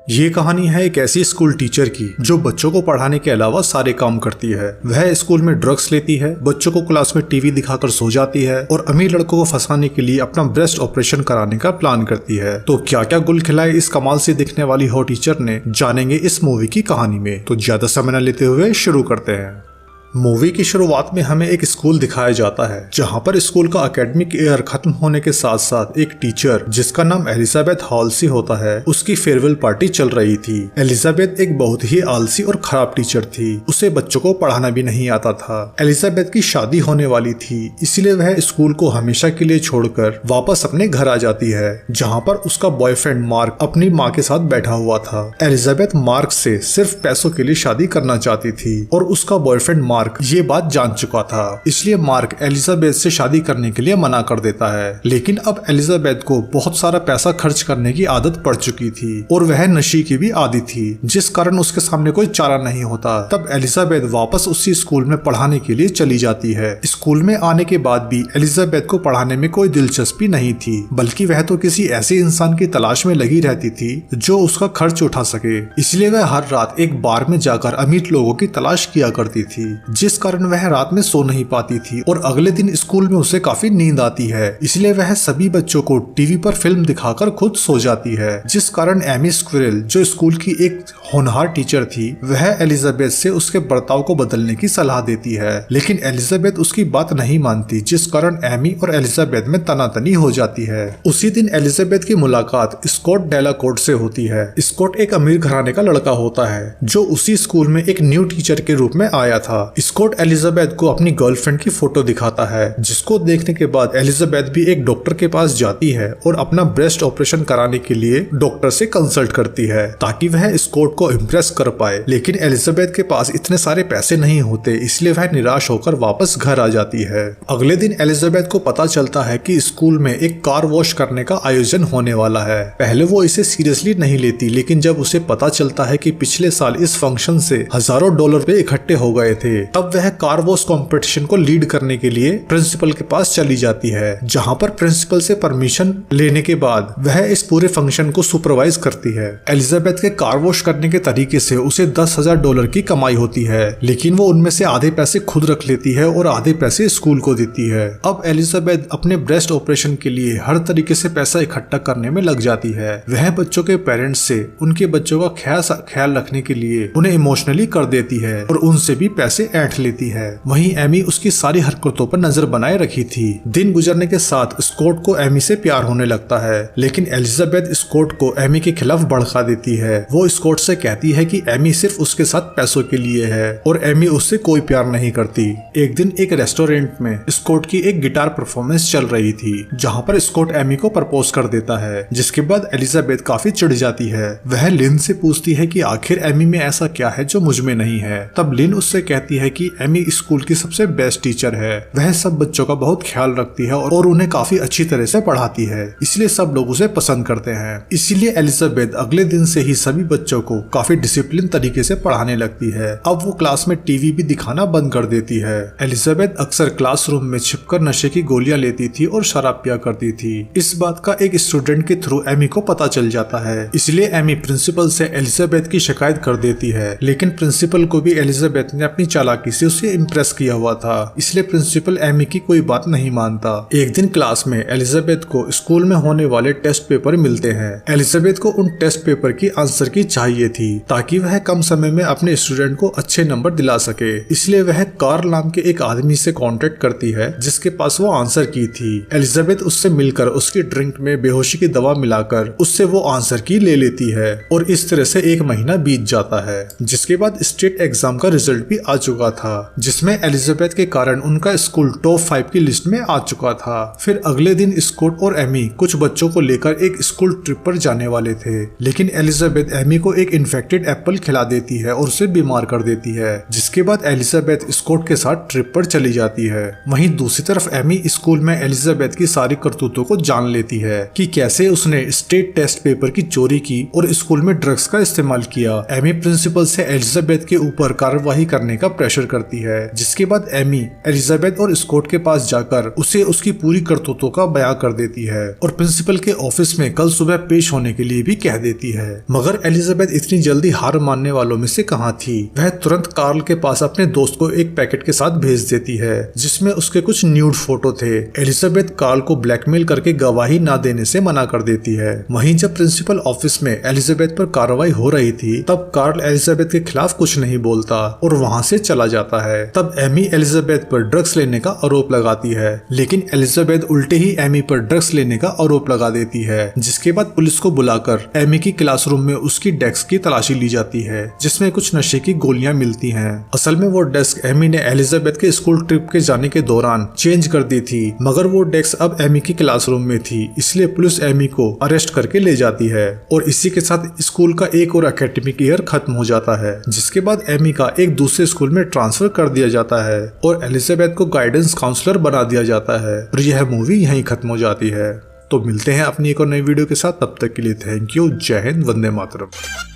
ये कहानी है एक ऐसी स्कूल टीचर की जो बच्चों को पढ़ाने के अलावा सारे काम करती है। वह स्कूल में ड्रग्स लेती है, बच्चों को क्लास में टीवी दिखाकर सो जाती है और अमीर लड़कों को फंसाने के लिए अपना ब्रेस्ट ऑपरेशन कराने का प्लान करती है। तो क्या क्या गुल खिलाए इस कमाल से दिखने वाली हो टीचर ने, जानेंगे इस मूवी की कहानी में। तो ज्यादा समय न लेते हुए शुरू करते हैं। मूवी की शुरुआत में हमें एक स्कूल दिखाया जाता है जहां पर स्कूल का एकेडमिक ईयर खत्म होने के साथ साथ एक टीचर जिसका नाम एलिजाबेथ हॉलसी होता है, उसकी फेयरवेल पार्टी चल रही थी। एलिजाबेथ एक बहुत ही आलसी और खराब टीचर थी। उसे बच्चों को पढ़ाना भी नहीं आता था। एलिजाबेथ की शादी होने वाली थी, इसलिए वह स्कूल को हमेशा के लिए छोड़कर वापस अपने घर आ जाती है, जहाँ पर उसका बॉयफ्रेंड मार्क अपनी माँ के साथ बैठा हुआ था। एलिजाबेथ मार्क से सिर्फ पैसों के लिए शादी करना चाहती थी और उसका बॉयफ्रेंड मार्क ये बात जान चुका था, इसलिए मार्क एलिजाबेथ से शादी करने के लिए मना कर देता है। लेकिन अब एलिजाबेथ को बहुत सारा पैसा खर्च करने की आदत पड़ चुकी थी और वह नशे की भी आदी थी, जिस कारण उसके सामने कोई चारा नहीं होता। तब एलिजाबेथ वापस उसी स्कूल में पढ़ाने के लिए चली जाती है। स्कूल में आने के बाद भी एलिजाबेथ को पढ़ाने में कोई दिलचस्पी नहीं थी, बल्कि वह तो किसी ऐसे इंसान की तलाश में लगी रहती थी जो उसका खर्च उठा सके। इसलिए वह हर रात एक बार में जाकर अमीर लोगों की तलाश किया करती थी, जिस कारण वह रात में सो नहीं पाती थी और अगले दिन स्कूल में उसे काफी नींद आती है। इसलिए वह सभी बच्चों को टीवी पर फिल्म दिखाकर खुद सो जाती है, जिस कारण एमी स्क्विरल जो स्कूल की एक होनहार टीचर थी, वह एलिजाबेथ से उसके बर्ताव को बदलने की सलाह देती है। लेकिन एलिजाबेथ उसकी बात नहीं मानती, जिस कारण एमी और एलिजाबेथ में तनातनी हो जाती है। उसी दिन एलिजाबेथ की मुलाकात स्कॉट डेलाकोर्ट से होती है। स्कॉट एक अमीर घराने का लड़का होता है जो उसी स्कूल में एक न्यू टीचर के रूप में आया था। स्कॉट एलिजाबेथ को अपनी गर्लफ्रेंड की फोटो दिखाता है, जिसको देखने के बाद एलिजाबेथ भी एक डॉक्टर के पास जाती है और अपना ब्रेस्ट ऑपरेशन कराने के लिए डॉक्टर से कंसल्ट करती है ताकि वह स्कॉट को इम्प्रेस कर पाए। लेकिन एलिजाबेथ के पास इतने सारे पैसे नहीं होते, इसलिए वह निराश होकर वापस घर आ जाती है। अगले दिन एलिजाबेथ को पता चलता है कि स्कूल में एक कार वॉश करने का आयोजन होने वाला है। पहले वो इसे सीरियसली नहीं लेती, लेकिन जब उसे पता चलता है कि पिछले साल इस फंक्शन से हजारों डॉलर पे इकट्ठे हो गए थे, तब वह कार वॉश कंपटीशन को लीड करने के लिए प्रिंसिपल के पास चली जाती है, जहां पर प्रिंसिपल से परमिशन लेने के बाद वह इस पूरे फंक्शन को सुपरवाइज करती है। एलिजाबेथ के कार वॉश करने के तरीके से उसे $10,000 की कमाई होती है, लेकिन वो उनमें से आधे पैसे खुद रख लेती है और आधे पैसे स्कूल को देती है। अब एलिजाबेथ अपने ब्रेस्ट ऑपरेशन के लिए हर तरीके से पैसा इकट्ठा करने में लग जाती है। वह बच्चों के पेरेंट्स से उनके बच्चों का ख्याल रखने के लिए उन्हें इमोशनली कर देती है और उनसे भी पैसे ऐंठ लेती है। वहीं एमी उसकी सारी हरकतों पर नजर बनाए रखी थी। दिन गुजरने के साथ स्कॉट को एमी से प्यार होने लगता है, लेकिन एलिजाबेथ स्कॉट को एमी के खिलाफ भड़का देती है। वो स्कॉट से कहती है कि एमी सिर्फ उसके साथ पैसों के लिए है और एमी उससे कोई प्यार नहीं करती। एक दिन एक रेस्टोरेंट में स्कॉट की एक गिटार परफॉर्मेंस चल रही थी, जहां पर स्कॉट एमी को प्रपोज कर देता है, जिसके बाद एलिजाबेथ काफी चिढ़ जाती है। वह लिन से पूछती है कि आखिर एमी में ऐसा क्या है जो मुझ में नहीं है। तब लिन उससे कहती है कि एमी स्कूल की सबसे बेस्ट टीचर है। वह सब बच्चों का बहुत ख्याल रखती है और उन्हें काफी अच्छी तरह से पढ़ाती है, इसलिए सब लोग उसे पसंद करते हैं। इसीलिए एलिजाबेथ अगले दिन से ही सभी बच्चों को काफी डिसिप्लिन तरीके से पढ़ाने लगती है। अब वो क्लास में टीवी भी दिखाना बंद कर देती है। एलिजाबेथ अक्सर क्लासरूम में छिपकर नशे की गोलियां लेती थी और शराब पिया करती थी। इस बात का एक स्टूडेंट के थ्रू एमी को पता चल जाता है, इसलिए एमी प्रिंसिपल से एलिजाबेथ की शिकायत कर देती है। लेकिन प्रिंसिपल को भी एलिजाबेथ ने अपनी चालाकी से उसे इम्प्रेस किया हुआ था, इसलिए प्रिंसिपल एमी की कोई बात नहीं मानता। एक दिन क्लास में एलिजाबेथ को स्कूल में होने वाले टेस्ट पेपर मिलते हैं। एलिजाबेथ को उन टेस्ट पेपर की आंसर की चाहिए थी ताकि वह कम समय में अपने स्टूडेंट को अच्छे नंबर दिला सके, इसलिए वह कार्ल नाम के एक आदमी से कांटेक्ट करती है जिसके पास वो आंसर की थी। एलिजाबेथ उससे मिलकर उसकी ड्रिंक में बेहोशी की दवा मिलाकर उससे वो आंसर की ले लेती है और इस तरह से एक महीना बीत जाता है, जिसके बाद स्टेट एग्जाम का रिजल्ट भी आ चुका था, जिसमें एलिजाबेथ के कारण उनका स्कूल टॉप 5 की लिस्ट में आ चुका था। फिर अगले दिन स्कॉट और एमी कुछ बच्चों को लेकर एक स्कूल ट्रिप पर जाने वाले थे, लेकिन एलिजाबेथ एमी को एक इन्फेक्टेड एप्पल खिला देती है और उसे बीमार कर देती है, जिसके बाद एलिजाबेथ स्कॉट के साथ ट्रिप पर चली जाती है। वहीं दूसरी तरफ एमी स्कूल में एलिजाबेथ की सारी करतूतों को जान लेती है कि कैसे उसने स्टेट टेस्ट पेपर की चोरी की और स्कूल में ड्रग्स का इस्तेमाल किया। एमी प्रिंसिपल से एलिजाबेथ के ऊपर कार्रवाई करने का प्रेशर प्रेशर करती है, जिसके बाद एमी एलिजाबेथ और स्कॉट के पास जाकर उसे उसकी पूरी करतूतों का बयां कर देती है और प्रिंसिपल के ऑफिस में कल सुबह पेश होने के लिए भी कह देती है। मगर एलिजाबेथ इतनी जल्दी हार मानने वालों में से कहाँ थी। वह तुरंत कार्ल के पास अपने दोस्त को एक पैकेट के साथ भेज देती है जिसमें उसके कुछ न्यूड फोटो थे। एलिजाबेथ कार्ल को ब्लैकमेल करके गवाही ना देने से मना कर देती है। वहीं जब प्रिंसिपल ऑफिस में एलिजाबेथ पर कार्रवाई हो रही थी तब कार्ल एलिजाबेथ के खिलाफ कुछ नहीं बोलता और वहाँ से चला जाता है। तब एमी एलिजाबेथ पर ड्रग्स लेने का आरोप लगाती है, लेकिन एलिजाबेथ उल्टे ही एमी पर ड्रग्स लेने का आरोप लगा देती है, जिसके बाद पुलिस को बुलाकर एमी की क्लासरूम में उसकी डेस्क की तलाशी ली जाती है जिसमें कुछ नशे की गोलियां मिलती हैं। असल में वो डेस्क एमी ने एलिजाबेथ के स्कूल ट्रिप के जाने के दौरान चेंज कर दी थी, मगर वो डेस्क अब एमी की क्लासरूम में थी, इसलिए पुलिस एमी को अरेस्ट करके ले जाती है और इसी के साथ स्कूल का एक और एकेडमिक ईयर खत्म हो जाता है, जिसके बाद एमी का एक दूसरे स्कूल में ट्रांसफर कर दिया जाता है और एलिजाबेथ को गाइडेंस काउंसलर बना दिया जाता है और यह मूवी यहीं खत्म हो जाती है। तो मिलते हैं अपनी एक और नई वीडियो के साथ, तब तक के लिए थैंक यू। जय हिंद, वंदे मातरम।